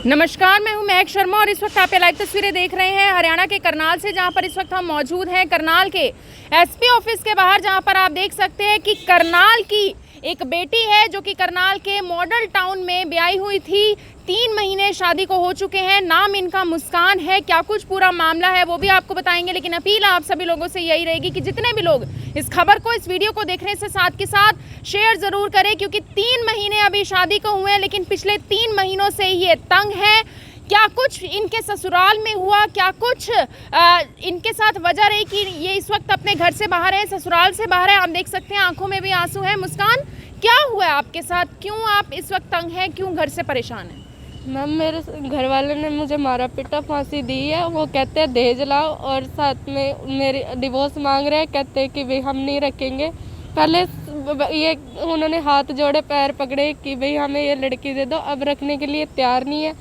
नमस्कार, मैं हूं महक शर्मा और इस वक्त आप लाइव तस्वीरें देख रहे हैं हरियाणा के करनाल से, जहां पर इस वक्त हम मौजूद हैं करनाल के एसपी ऑफिस के बाहर, जहां पर आप देख सकते हैं कि करनाल की एक बेटी है जो कि करनाल के मॉडल टाउन में ब्याही हुई थी। 3 महीने शादी को हो चुके हैं। नाम इनका मुस्कान है। क्या कुछ पूरा मामला है वो भी आपको बताएंगे, लेकिन अपील आप सभी लोगों से यही रहेगी कि जितने भी लोग इस खबर को, इस वीडियो को देखने से साथ के साथ शेयर ज़रूर करें, क्योंकि 3 महीने अभी शादी को हुए हैं, लेकिन पिछले 3 महीनों से ये तंग है। क्या कुछ इनके ससुराल में हुआ, क्या कुछ इनके साथ वजह रही कि ये इस वक्त अपने घर से बाहर है, ससुराल से बाहर है। आप देख सकते हैं आंखों में भी आंसू है। मुस्कान, क्या हुआ है आपके साथ? क्यों आप इस वक्त तंग हैं? क्यों घर से परेशान हैं? मैम, मेरे घर वाले ने मुझे मारा पीटा, फांसी दी है। वो कहते हैं दहेज लाओ और साथ में मेरी डिवोर्स मांग रहे हैं। कहते हैं कि भाई हम नहीं रखेंगे। पहले ये उन्होंने हाथ जोड़े, पैर पकड़े कि भाई हमें ये लड़की दे दो। अब रखने के लिए तैयार नहीं है।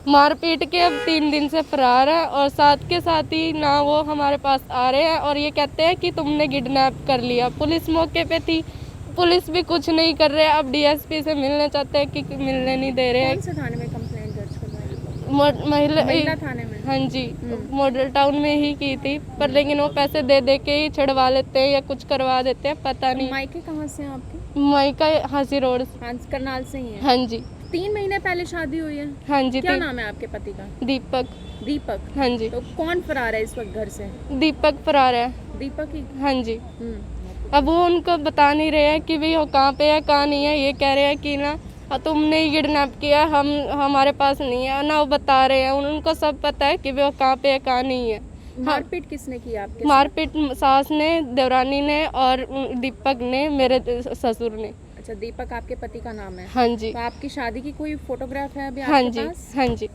मार पीट के अब 3 दिन से फरार है और साथ के साथ ही ना वो हमारे पास आ रहे हैं और ये कहते हैं कि तुमने किडनैप कर लिया। पुलिस मौके पे थी, पुलिस भी कुछ नहीं कर रहे। अब डीएसपी से मिलने चाहते हैं कि मिलने नहीं दे रहे हैं। कौन से थाने में कंप्लेंट दर्ज करवाई? महिला थाने में? हाँ जी, मॉडल टाउन में ही की थी, पर लेकिन वो पैसे दे दे के ही छुड़वा लेते हैं या कुछ करवा देते हैं, पता नहीं। मायके कहाँ से हैं आपके? मायका हांसी रोड। हाँ, करनाल से ही है। हाँ जी। 3 महीने पहले शादी हुई है। हाँ जी। क्या नाम है आपके पति का? दीपक। दीपक। हाँ जी। तो कौन फरार है इस वक्त घर से? दीपक फरार है। दीपक ही? हाँ जी। अब वो उनको बता नहीं रहे हैं कि भाई वो कहाँ पे है, कहाँ नहीं है। ये कह रहे हैं कि ना तुमने ही किडनैप किया, हम हमारे पास नहीं है ना। वो बता रहे हैं, उनको सब पता है कि वो कहाँ पे है, कहाँ नहीं है। मारपीट किसने की आपके? मारपीट सास ने, देवरानी ने और दीपक ने, मेरे ससुर ने। अच्छा, दीपक आपके पति का नाम है? हाँ जी। तो आपकी शादी की कोई फोटोग्राफ है अभी हाँ आपके जी पास? हाँ जी।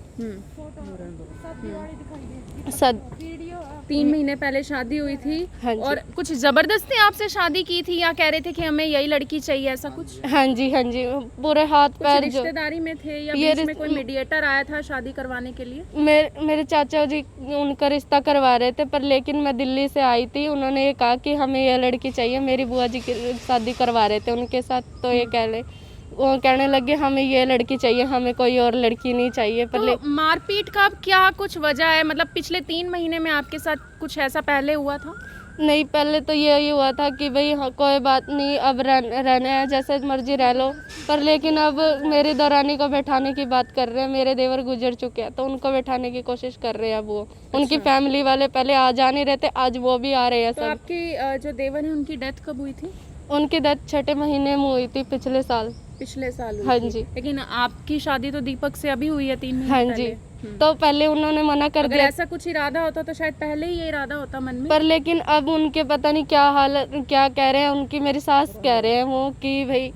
3 महीने पहले शादी हुई थी। हाँ जी। और कुछ जबरदस्ती आपसे शादी की थी या कह रहे थे कि हमें यही लड़की चाहिए, ऐसा कुछ? हाँ जी हाँ जी। पूरे हाथ कुछ पैर रिश्तेदारी में थे या ये बीच में कोई मीडिएटर आया था शादी करवाने के लिए? मेरे चाचा जी उनका रिश्ता करवा रहे थे, पर लेकिन मैं दिल्ली से आई थी। उन्होंने ये कहा कि हमें ये लड़की चाहिए। मेरी बुआ जी की शादी करवा रहे थे उनके साथ, तो ये वो कहने लगे हमें ये लड़की चाहिए, हमें कोई और लड़की नहीं चाहिए। पर तो मारपीट का क्या कुछ वजह है? मतलब पिछले 3 महीने में आपके साथ कुछ ऐसा पहले हुआ था? नहीं, पहले तो यही हुआ था कि भाई हाँ, कोई बात नहीं, अब रहने हैं, जैसे मर्जी रह लो। पर लेकिन अब मेरी दौरानी को बैठाने की बात कर रहे हैं। मेरे देवर गुजर चुके हैं तो उनको बैठाने की कोशिश कर रहे हैं। अब वो उनकी फैमिली वाले पहले आ जा नहीं रहे थे, आज वो भी आ रहे हैं। तो सब आपकी जो देवर है उनकी डेथ कब हुई थी? उनकी डेथ 6ठे महीने में हुई थी, पिछले साल। पिछले साल हुई हाँ थी। जी। लेकिन आपकी शादी तो दीपक से अभी हुई है 3 महीने हाँ पहले। जी। तो पहले उन्होंने मना कर अगर दिया। ऐसा कुछ इरादा होता तो शायद पहले ही ये इरादा होता मन में। पर लेकिन अब उनके पता नहीं क्या हालत, क्या कह रहे हैं उनकी, मेरी सास कह रहे हैं वो कि भाई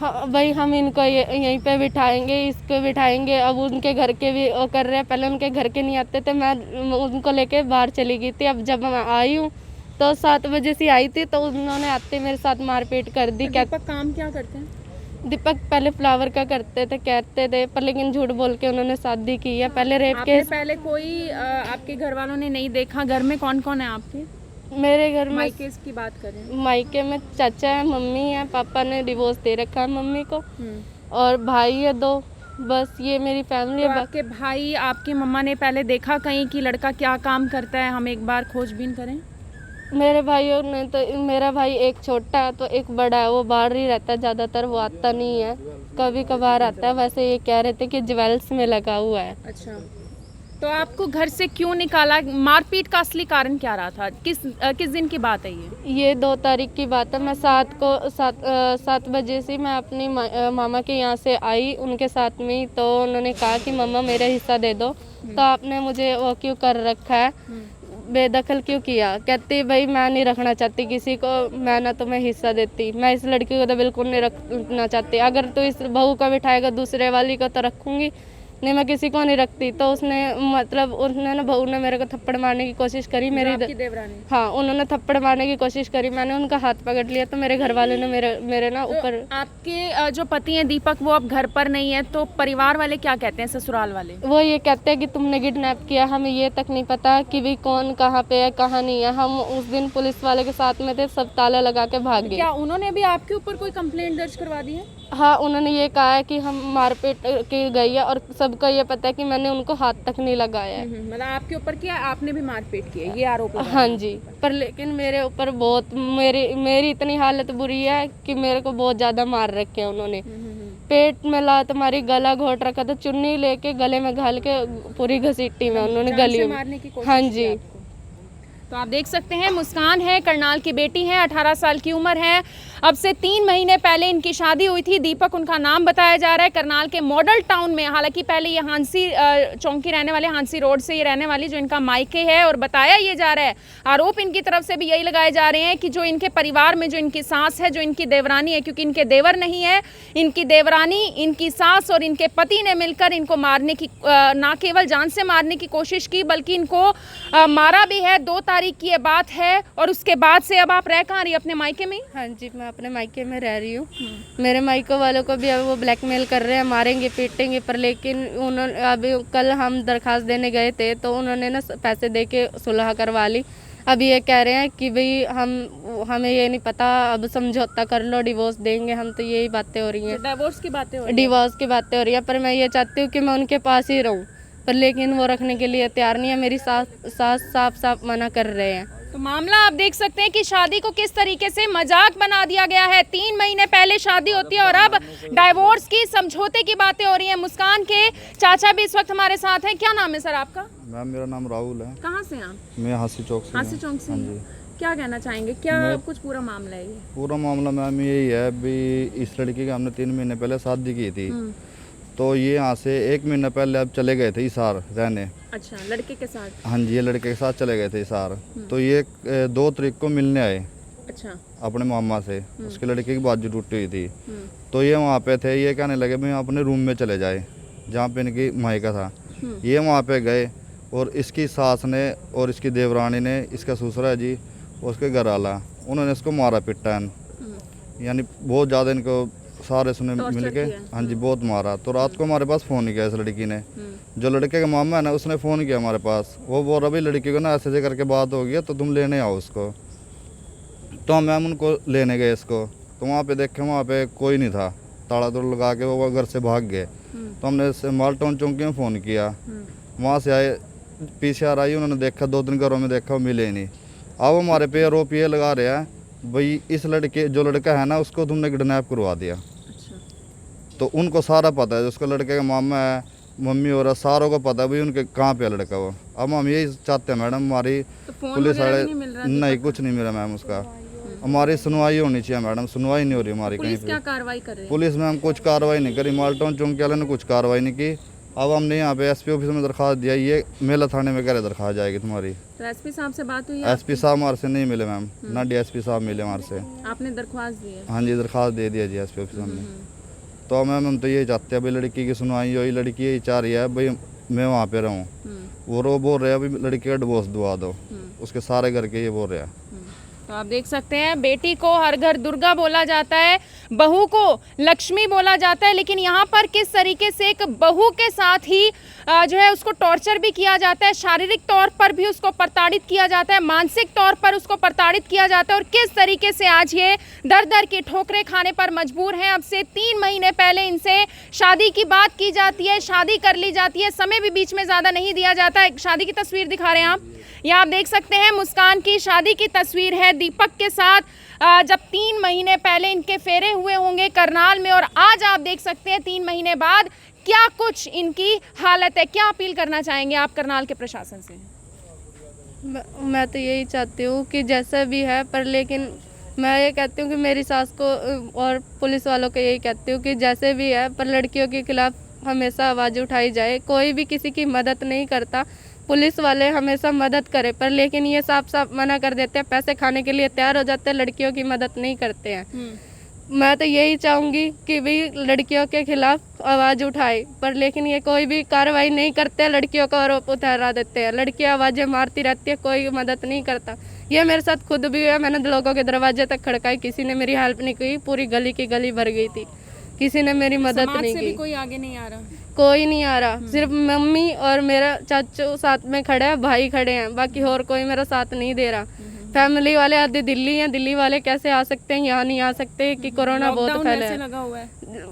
हाँ भाई हम इनको यहीं पे बिठाएंगे, इसको बिठाएंगे। अब उनके घर के भी वो कर रहे हैं। पहले उनके घर के नहीं आते थे, मैं उनको लेके बाहर चली गई थी। अब जब मैं आई हूँ तो 7 बजे से आई थी, तो उन्होंने आते मेरे साथ मारपीट कर दी। दीपक काम क्या करते हैं? दीपक पहले फ्लावर का करते थे, कहते थे, पर लेकिन झूठ बोल के उन्होंने शादी की है। पहले रेप केस। पहले कोई आपके घर वालों ने नहीं देखा? घर में कौन कौन है आपके? मेरे घर में मायके की बात करें? मायके में चाचा है, मम्मी है, पापा ने डिवोर्स दे रखा है मम्मी को, और भाई है 2। बस ये मेरी फैमिली है। आपके भाई, आपकी मम्मा ने पहले देखा कहीं कि लड़का क्या काम करता है, हम एक बार खोजबीन करें? मेरे भाइयों ने तो, मेरा भाई एक छोटा है तो एक बड़ा है, वो बाहर ही रहता है ज़्यादातर, वो आता नहीं है, कभी कभार आता है। वैसे ये कह रहे थे कि ज्वेल्स में लगा हुआ है। अच्छा, तो आपको घर से क्यों निकाला? मारपीट का असली कारण क्या रहा था? किस दिन की बात है ये 2 तारीख की बात है। मैं 7 बजे से मैं अपनी मामा के यहाँ से आई उनके साथ में ही। तो उन्होंने कहा कि मम्मा मेरा हिस्सा दे दो। तो आपने मुझे वो क्यों कर रखा है, बेदखल क्यों किया? कहती भाई मैं नहीं रखना चाहती किसी को, मैं ना तुम्हें हिस्सा देती। मैं इस लड़की को तो बिल्कुल नहीं रखना चाहती। अगर तो इस बहू को बिठाएगा दूसरे वाली को तो रखूँगी, नहीं मैं किसी को नहीं रखती। तो उसने मतलब उसने ना, बहू ने मेरे को थप्पड़ मारने की कोशिश करी। मेरी देवरानी? हाँ, उन्होंने थप्पड़ मारने की कोशिश करी। मैंने उनका हाथ पकड़ लिया तो मेरे घर वाले ने मेरे ना ऊपर। आपके जो पति हैं दीपक, वो अब घर पर नहीं है, तो परिवार वाले क्या कहते हैं, ससुराल वाले? वो ये कहते हैं कि तुमने किडनैप किया। हमें ये तक नहीं पता कि भाई कौन कहाँ पे है, कहाँ नहीं है। हम उस दिन पुलिस वाले के साथ में थे, सब ताला लगा के भाग गए। क्या उन्होंने भी आपके ऊपर कोई कंप्लेंट दर्ज करवा दी है? हाँ, उन्होंने ये कहा है कि हम मारपीट की गई है और सबको ये पता है कि मैंने उनको हाथ तक नहीं लगाया है। मतलब आपके ऊपर किया, आपने भी मारपीट की है, ये आरोप लगा हाँ है। जी, पर लेकिन मेरे ऊपर बहुत मेरी इतनी हालत बुरी है कि मेरे को बहुत ज़्यादा मार रखे हैं उन्होंने। पेट में लात मारी, गला घोट रखा था, चुन्नी लेके गले में घाल के पूरी घसीटी में उन्होंने जान से गली में। मारने की कोशिश हाँ की जी। आपको। तो आप देख सकते हैं मुस्कान है, करनाल की बेटी है, 18 साल की उम्र है। अब से 3 महीने पहले इनकी शादी हुई थी। दीपक उनका नाम बताया जा रहा है। करनाल के मॉडल टाउन में, हालांकि पहले ये हांसी चौक की रहने वाले, हांसी रोड से ये रहने वाली जो इनका मायके है, और बताया ये जा रहा है, आरोप इनकी तरफ से भी यही लगाए जा रहे हैं कि जो इनके परिवार में जो इनकी सास है, जो इनकी देवरानी है, क्योंकि इनके देवर नहीं है, इनकी देवरानी, इनकी सास और इनके पति ने मिलकर इनको मारने की, ना केवल जान से मारने की कोशिश की, बल्कि इनको मारा भी है। 2 तारीख की ये बात है। और उसके बाद से अब आप रह कहाँ रही, अपने मायके में? हाँ जी, मैं अपने मायके में रह रही हूँ। मेरे मायके वालों को भी अब वो ब्लैकमेल कर रहे हैं, मारेंगे पीटेंगे, पर लेकिन उन्होंने अभी कल हम दरखास्त देने गए थे तो उन्होंने ना पैसे दे के सुलह करवा ली। अब ये कह रहे हैं कि भाई हमें ये नहीं पता, अब समझौता कर लो, डिवोर्स देंगे हम, तो यही बातें हो रही हैं। डिवोर्स की बातें हो रही हैं। डिवोर्स की बातें हो रही हैं, पर मैं ये चाहती हूँ कि मैं उनके पास ही रहूँ, पर लेकिन वो रखने के लिए तैयार नहीं है। मेरी सास साफ मना कर रहे हैं। तो मामला आप देख सकते हैं कि शादी को किस तरीके से मजाक बना दिया गया है। 3 महीने पहले शादी होती है और अब डाइवोर्स की, समझौते की बातें हो रही हैं। मुस्कान के चाचा भी इस वक्त हमारे साथ हैं। क्या नाम है सर आपका? मैम मेरा नाम राहुल है। कहाँ से आप? मैं हांसी चौक से हांसी चौक से। हाँ जी। क्या कहना चाहेंगे, क्या कुछ पूरा मामला है ये? पूरा मामला मैम यही है, भी इस लड़की की हमने 3 महीने पहले शादी की थी, तो ये यहाँ से 1 महीना पहले अब चले गए थे हिसार रहने। अच्छा, लड़के के साथ? हाँ जी, ये लड़के के साथ चले गए थे हिसार। तो ये 2 तारीख को मिलने आए अच्छा। अपने मामा से, उसके लड़के की बाजू टूटी हुई थी। तो ये वहाँ पे थे, ये कहने लगे मैं अपने रूम में चले जाए जहाँ पे इनकी मायका था। ये वहाँ पे गए और इसकी सास ने और इसकी देवरानी ने, इसका ससुरा जी और उसके घर वाला, उन्होंने इसको मारा पिटा, यानी बहुत ज़्यादा इनको सारे सुने मिल के। हाँ जी, बहुत मारा। तो रात को हमारे पास फ़ोन किया इस लड़की ने, जो लड़के का मामा है ना, उसने फ़ोन किया हमारे पास। वो बोल रहा भाई लड़की को ना ऐसे ऐसे करके बात हो गई है, तो तुम लेने आओ उसको। तो मैम उनको लेने गए इसको, तो वहाँ पे देखे वहाँ पे कोई नहीं था, ताला तोड़ लगा के वो घर से भाग गए। तो हमने मालटाउन चौकी में फ़ोन किया, वहाँ से आए, PCR आई, उन्होंने देखा 2-3 घरों में देखा, वो मिले नहीं। अब हमारे पे आरोप ये लगा रहे हैं भाई इस लड़के, जो लड़का है ना, उसको तुमने किडनैप करवा दिया। तो उनको सारा पता है, जिसको लड़के का मामा है, मम्मी और सारों को पता है भाई उनके कहाँ पे है लड़का वो। अब हम यही चाहते हैं मैडम, हमारी पुलिस वाले नहीं, कुछ नहीं मिला मैम उसका। हमारी सुनवाई होनी चाहिए मैडम, सुनवाई नहीं हो रही हमारी कहीं पे। क्या कार्रवाई कर रही है पुलिस मैम? कुछ कार्रवाई नहीं करी, मालटाउन चौकी वाले ने कुछ कार्रवाई नहीं की। अब हमने यहाँ पे SP ऑफिस में दरखास्त दिया, ये मेला थाने में कह रहे दरखास्त जाएगी तुम्हारी। तो SP साहब से बात हुई है? SP साहब हमारे से नहीं मिले मैम, ना DSP साहब मिले हमारे से। आपने दरख्वास्त दी है? हाँ जी, दरखास्त दे दिया जी SP ऑफिस में। तो मैम हम तो यही चाहते हैं भाई लड़की की सुनवाई हो, लड़की यही चाह रही है भाई मैं वहाँ पे रहूँ। वो बोल रहे हैं भाई लड़की का डिवोर्स दिवा दो, उसके सारे घर के ये बोल रहे हैं। तो आप देख सकते हैं, बेटी को हर घर दुर्गा बोला जाता है, बहू को लक्ष्मी बोला जाता है, लेकिन यहाँ पर किस तरीके से एक बहू के साथ ही जो है उसको टॉर्चर भी किया जाता है, शारीरिक तौर पर भी उसको प्रताड़ित किया जाता है, मानसिक तौर पर उसको प्रताड़ित किया जाता है, और किस तरीके से आज ये दर दर की ठोकरें खाने पर मजबूर हैं। अब से 3 महीने पहले इनसे शादी की बात की जाती है, शादी कर ली जाती है, समय भी बीच में ज़्यादा नहीं दिया जाता है। शादी की तस्वीर दिखा रहे हैं आप, यह आप देख सकते हैं मुस्कान की शादी की तस्वीर है दीपक के साथ, जब 3 महीने पहले इनके फेरे हुए होंगे करनाल में, और आज आप देख सकते हैं 3 महीने बाद क्या कुछ इनकी हालत है। क्या अपील करना चाहेंगे आप करनाल के प्रशासन से? मैं तो यही चाहती हूँ कि जैसा भी है, पर लेकिन मैं ये कहती हूँ कि मेरी सास को और पुलिस वालों को यही कहती हूँ कि जैसे भी है, पर लड़कियों के खिलाफ हमेशा आवाज़ उठाई जाए। कोई भी किसी की मदद नहीं करता, पुलिस वाले हमेशा मदद करे, पर लेकिन ये साफ साफ मना कर देते हैं, पैसे खाने के लिए तैयार हो जाते हैं, लड़कियों की मदद नहीं करते हैं। मैं तो यही चाहूँगी कि भाई लड़कियों के खिलाफ आवाज़ उठाए, पर लेकिन ये कोई भी कार्रवाई नहीं करते, लड़कियों को आरोप उतारा देते हैं, लड़कियाँ आवाज़ें मारती रहती है, कोई मदद नहीं करता। ये मेरे साथ खुद भी है, मैंने लोगों के दरवाजे तक खड़काई, किसी ने मेरी हेल्प नहीं की, पूरी गली की गली भर गई थी, किसी ने मेरी मदद नहीं की। कोई आगे नहीं आ रहा? कोई नहीं आ रहा, सिर्फ मम्मी और मेरा चाचू साथ में खड़े हैं, भाई खड़े हैं, बाकी और कोई मेरा साथ नहीं दे रहा। फैमिली वाले आधे दिल्ली हैं, दिल्ली वाले कैसे आ सकते हैं, यहाँ नहीं आ सकते कि कोरोना बहुत लॉकडाउन फैला वैसे है, लगा हुआ है।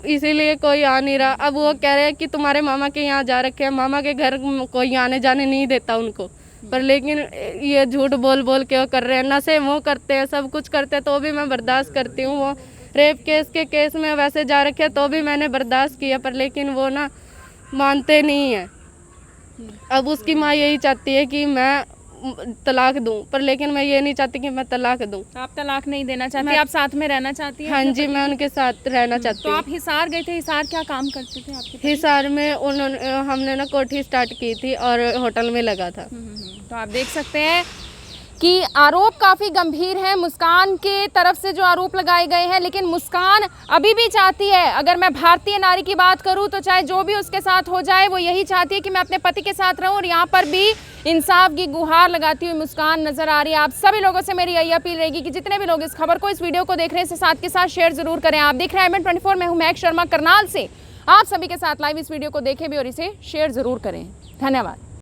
इसीलिए कोई आ नहीं रहा। अब वो कह रहे हैं कि तुम्हारे मामा के यहाँ जा रखे हैं, मामा के घर कोई आने जाने नहीं देता उनको, पर लेकिन ये झूठ बोल बोल के वो कर रहे हैं, नशे वो करते हैं, सब कुछ करते हैं, तो भी मैं बर्दाश्त करती हूँ। वो रेप केस के केस में वैसे जा रखे हैं तो भी मैंने बर्दाश्त किया, पर लेकिन वो ना मानते नहीं हैं। अब उसकी माँ यही चाहती है कि मैं तलाक दूं, पर लेकिन मैं ये नहीं चाहती कि मैं तलाक दूं। आप तलाक नहीं देना चाहती, आप साथ में रहना चाहती हैं? हाँ जी, मैं उनके साथ रहना चाहती तो हूँ। आप हिसार गए थे, हिसार क्या काम करते थे आपके? हिसार में हमने ना कोठी स्टार्ट की थी और होटल में लगा था। तो आप देख सकते हैं कि आरोप काफ़ी गंभीर है मुस्कान के तरफ से जो आरोप लगाए गए हैं, लेकिन मुस्कान अभी भी चाहती है, अगर मैं भारतीय नारी की बात करूं तो चाहे जो भी उसके साथ हो जाए, वो यही चाहती है कि मैं अपने पति के साथ रहूं। और यहाँ पर भी इंसाफ की गुहार लगाती हुई मुस्कान नजर आ रही है। आप सभी लोगों से मेरी यही अपील रहेगी कि जितने भी लोग इस खबर को, इस वीडियो को देख रहे हैं, इसे साथ के साथ शेयर जरूर करें। आप देख रहे हैं IMN24, मैं हूं महक शर्मा करनाल से। आप सभी के साथ लाइव इस वीडियो को देखें भी और इसे शेयर जरूर करें। धन्यवाद।